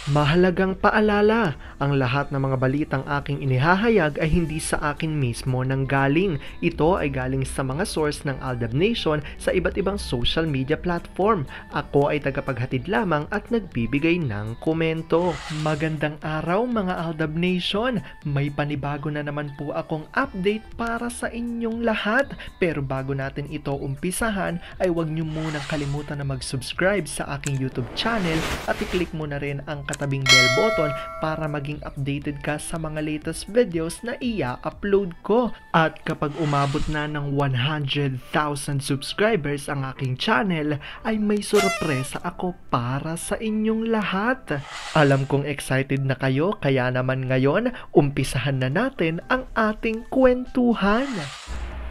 Mahalagang paalala, ang lahat ng mga balitang aking inihahayag ay hindi sa akin mismo nanggaling. Ito ay galing sa mga source ng Aldab Nation sa iba't ibang social media platform. Ako ay tagapaghatid lamang at nagbibigay ng komento. Magandang araw mga Aldab Nation! May panibago na naman po akong update para sa inyong lahat. Pero bago natin ito umpisahan ay huwag niyo munang kalimutan na mag-subscribe sa aking YouTube channel at i-click mo na rin ang katabing bell button para maging updated ka sa mga latest videos na i-upload ko. At kapag umabot na ng 100,000 subscribers ang aking channel, ay may sorpresa ako para sa inyong lahat. Alam kong excited na kayo, kaya naman ngayon, umpisahan na natin ang ating kwentuhan.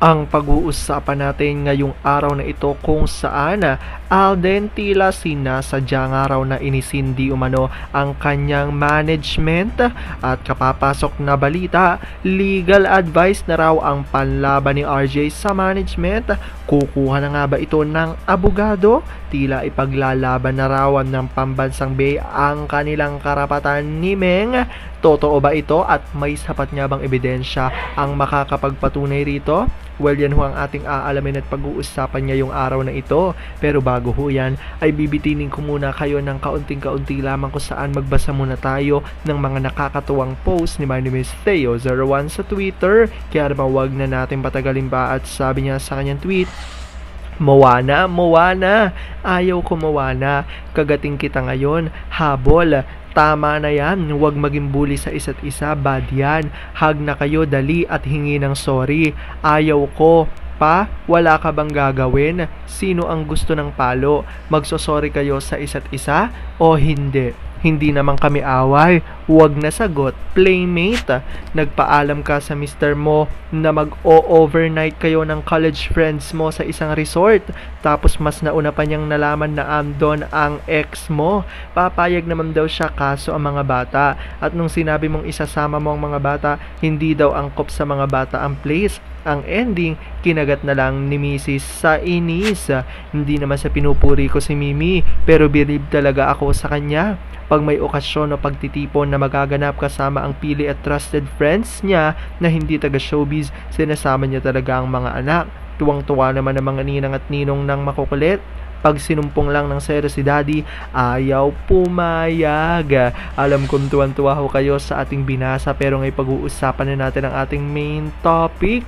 Ang pag-uusapan natin ngayong araw na ito kung saan Alden tila sinasadyang araw na inisindi umano ang kanyang management at kapapasok na balita, legal advice na raw ang panlaban ni RJ sa management. Kukuha na nga ba ito ng abogado? Tila ipaglalaban na raw ng pambansang Bay ang kanilang karapatan ni Meng. Totoo ba ito at may sapat nga bang ebidensya ang makakapagpatunay rito? Well, yan ho ang ating aalamin at pag-uusapan ngayong araw na ito. Pero bago ho yan, ay bibitinin ko muna kayo ng kaunting-kaunti lamang kung saan magbasa muna tayo ng mga nakakatuwang post ni My name is Theo01 sa Twitter. Kaya naman wag na natin patagalin pa at sabi niya sa kanyang tweet, Moana, Moana, ayaw ko Moana, kagating kita ngayon, habol. Tama na yan, huwag maging bully sa isa't isa, bad yan. Hug na kayo, dali at hingi ng sorry. Ayaw ko pa, wala ka bang gagawin? Sino ang gusto ng palo? Magsosorry kayo sa isa't isa o hindi? Hindi naman kami away, huwag na sagot, playmate. Nagpaalam ka sa mister mo na mag-o-overnight kayo ng college friends mo sa isang resort. Tapos mas nauna pa niyang nalaman na andon ang ex mo. Papayag naman daw siya kaso ang mga bata. At nung sinabi mong isasama mo ang mga bata, hindi daw angkop sa mga bata ang place. Ang ending, kinagat na lang ni Mrs. sa inis. Hindi naman sa pinupuri ko si Mimi, pero believe talaga ako sa kanya. Pag may okasyon o pagtitipon na magaganap kasama ang pili at trusted friends niya na hindi taga-showbiz, sinasama niya talaga ang mga anak. Tuwang-tuwa naman ang mga ninang at ninong ng makukulit. Pag sinumpong lang ng sero si Daddy, ayaw pumayag. Alam kong tuwan-tuwa ho kayo sa ating binasa, pero ngayon pag-uusapan na natin ang ating main topic.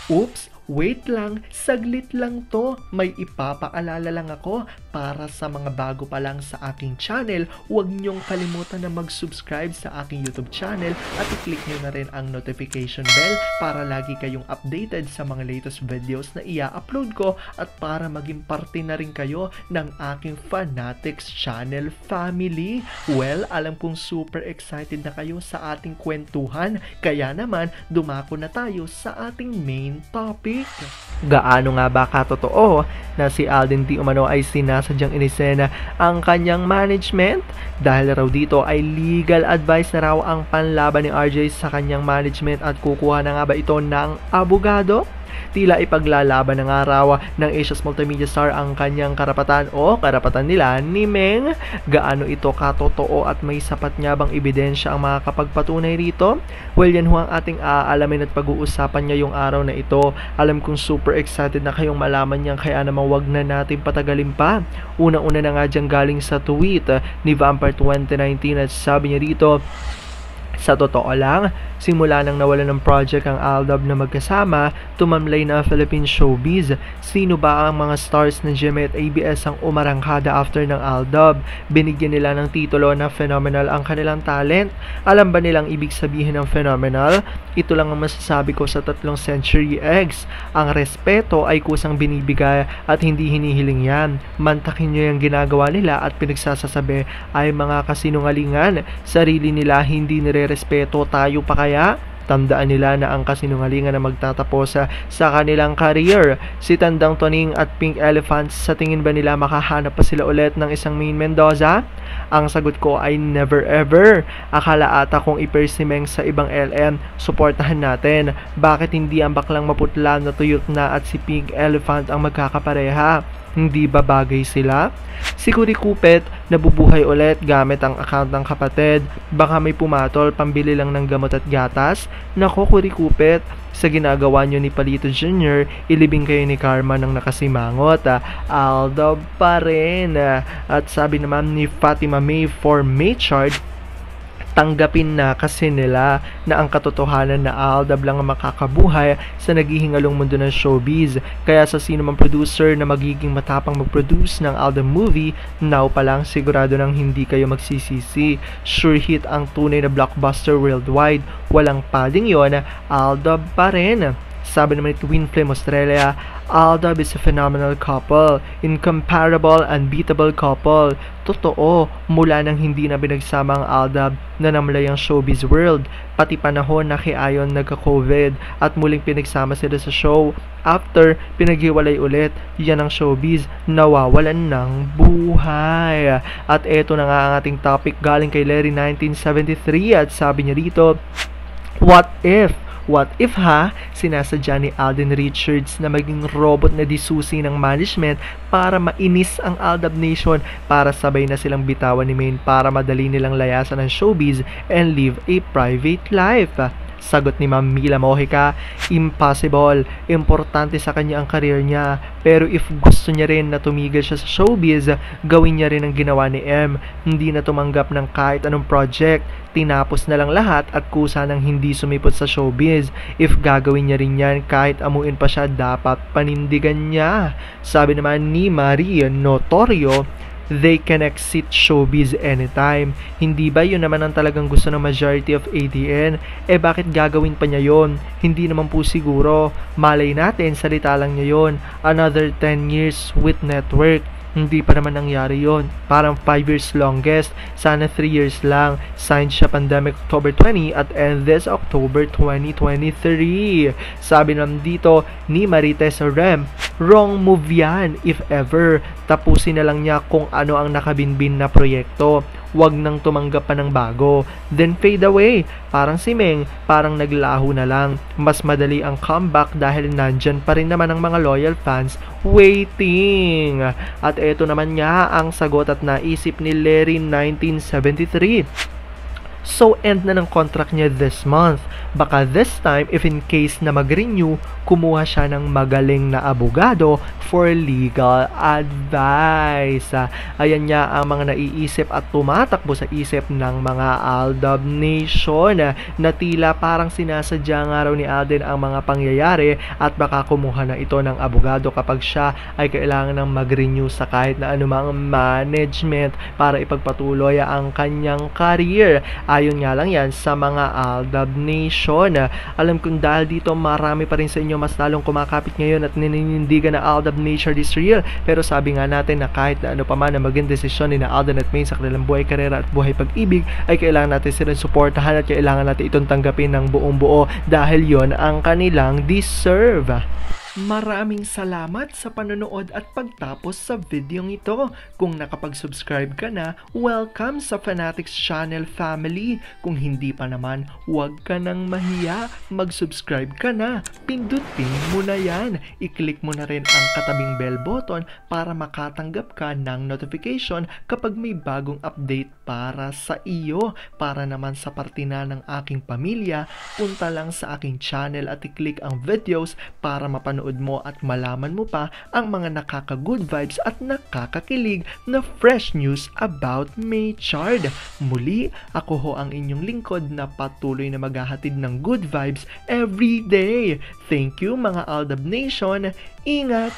Oops! Wait lang, saglit lang to. May ipapaalala lang ako para sa mga bago pa lang sa aking channel. Huwag niyong kalimutan na mag-subscribe sa aking YouTube channel at i-click niyo na rin ang notification bell para lagi kayong updated sa mga latest videos na i-upload ko at para maging parte na rin kayo ng aking Fanatics channel family. Well, alam kong super excited na kayo sa ating kwentuhan, kaya naman dumako na tayo sa ating main topic. Gaano nga ba katotoo na si Alden di umano ay sinasadyang inisena ang kanyang management? Dahil raw dito ay legal advice na raw ang panlaban ni RJ sa kanyang management at kukuha na nga ba ito ng abogado? Tila ipaglalaban ng araw ng Asia's multimedia star ang kanyang karapatan o karapatan nila ni Meng. Gaano ito katotoo at may sapat nga bang ebidensya ang makakapagpatunay rito? Well, yan ho ang ating aalamin at pag-uusapan ngayong araw na ito. Alam kong super excited na kayong malaman yan, kaya naman wag na natin patagalin pa. Una-una na nga dyan galing sa tweet ni Vampire 2019 at sabi niya dito, sa totoo lang, simula nang nawala ng project ang Aldab na magkasama, tumamlay na Philippine showbiz. Sino ba ang mga stars ng GMA at ABS ang umarangkada after ng Aldab? Binigyan nila ng titulo na phenomenal ang kanilang talent. Alam ba nilang ibig sabihin ng phenomenal? Ito lang ang masasabi ko sa 3 Century Eggs. Ang respeto ay kusang binibigay at hindi hinihiling yan. Mantakin nyo yung ginagawa nila at pinagsasasabi ay mga kasinungalingan. Sarili nila hindi nire-respeto, tayo pa kaya? Tandaan nila na ang kasinungalingan na magtatapos sa kanilang career. Si Tandang Toning at Pink Elephants, sa tingin ba nila makahanap pa sila ulit ng isang Main Mendoza? Ang sagot ko ay never ever. Akala ata kung i-pair si Meng sa ibang LM, suportahan natin. Bakit hindi ang baklang maputla na tuyot na at si Pink Elephant ang magkakapareha? Hindi ba bagay sila? Si Kuri Kupet nabubuhay ulit gamit ang account ng kapatid. Baka may pumatol pambili lang ng gamot at gatas. Nako Kuri Kupet, sa ginagawa nyo ni Palito Jr., ilibing kayo ni Karma ng nakasimangot. Aldab pa rin. At sabi naman ni Fatima May for Maychard, tanggapin na kasi nila na ang katotohanan na Aldab lang ang makakabuhay sa naghihingalong mundo ng showbiz. Kaya sa sino mang producer na magiging matapang mag-produce ng Aldab movie, now pa lang sigurado nang hindi kayo magsisisi. Sure hit ang tunay na blockbuster worldwide. Walang padding yon, Aldab pa rin. Sabi naman ni Twin Flame Australia, Aldab is a phenomenal couple, incomparable, unbeatable couple. Totoo, mula nang hindi na binagsama ang Aldab na namlay ang showbiz world, pati panahon na kay Ayon nagka-COVID at muling pinagsama sila sa show. After pinaghiwalay ulit, yan ang showbiz, nawawalan ng buhay. At eto na nga ang ating topic galing kay Larry 1973 at sabi niya rito, What if ha, sinasadya ni Alden Richards na maging robot na disusi ng management para mainis ang Aldab Nation para sabay na silang bitawan ni Maine para madali nilang layasan ang showbiz and live a private life? Sagot ni Ma'am Mila Mojica, impossible. Importante sa kanya ang career niya. Pero if gusto niya rin na tumigil siya sa showbiz, gawin niya rin ang ginawa ni M. Hindi na tumanggap ng kahit anong project. Tinapos na lang lahat at kusa nang hindi sumipot sa showbiz. If gagawin niya rin yan, kahit amuin pa siya, dapat panindigan niya. Sabi naman ni Marie Notorio, they can exit showbiz anytime. Hindi ba yun naman ang talagang gusto ng majority of ADN? Bakit gagawin pa niya yon? Hindi naman po siguro. Malay natin, salita lang niya yon. Another 10 years with network. Hindi pa naman nangyari yon. Parang 5 years longest. Sana 3 years lang. Signed siya pandemic October 20 at end this October 2023. Sabi naman dito ni Marites Rem, wrong move yan if ever. Tapusin na lang niya kung ano ang nakabinbin na proyekto. Huwag nang tumanggap pa ng bago. Then fade away. Parang si Meng, parang naglaho na lang. Mas madali ang comeback dahil nandyan pa rin naman ang mga loyal fans waiting. At eto naman nga ang sagot at naisip ni Larry 1973. So end na ng contract niya this month. Baka this time, if in case na mag-renew, kumuha siya ng magaling na abogado for legal advice. Ayan nga ang mga naiisip at tumatakbo sa isip ng mga Aldab Nation na tila parang sinasadya nga raw ni Alden ang mga pangyayari at baka kumuha na ito ng abogado kapag siya ay kailangan ng mag-renew sa kahit na anumang management para ipagpatuloy ang kanyang career. Ayon nga lang yan sa mga Aldab Nation. Alam kong dahil dito marami pa rin sa inyo mas lalong kumakapit ngayon at nininindigan na Aldab Nature is real. Pero sabi nga natin na kahit na ano pa man na maging desisyon ni na Alden at Maine sa kanilang buhay karera at buhay pag-ibig, ay kailangan natin silang suportahan at kailangan natin itong tanggapin ng buong buo dahil yon ang kanilang deserve. Maraming salamat sa panonood at pagtapos sa videong ito. Kung nakapag-subscribe ka na, welcome sa Fanatics Channel family. Kung hindi pa naman, huwag ka nang mahiya. Mag-subscribe ka na. Pindutin mo na yan. I-click mo na rin ang katabing bell button para makatanggap ka ng notification kapag may bagong update para sa iyo. Para naman sa parte na ng aking pamilya, punta lang sa aking channel at i-click ang videos para mapanood mo at malaman mo pa ang mga nakaka-good vibes at nakakakilig na fresh news about Maychard. Muli, ako ho ang inyong lingkod na patuloy na maghahatid ng good vibes every day. Thank you mga Aldab Nation. Ingat!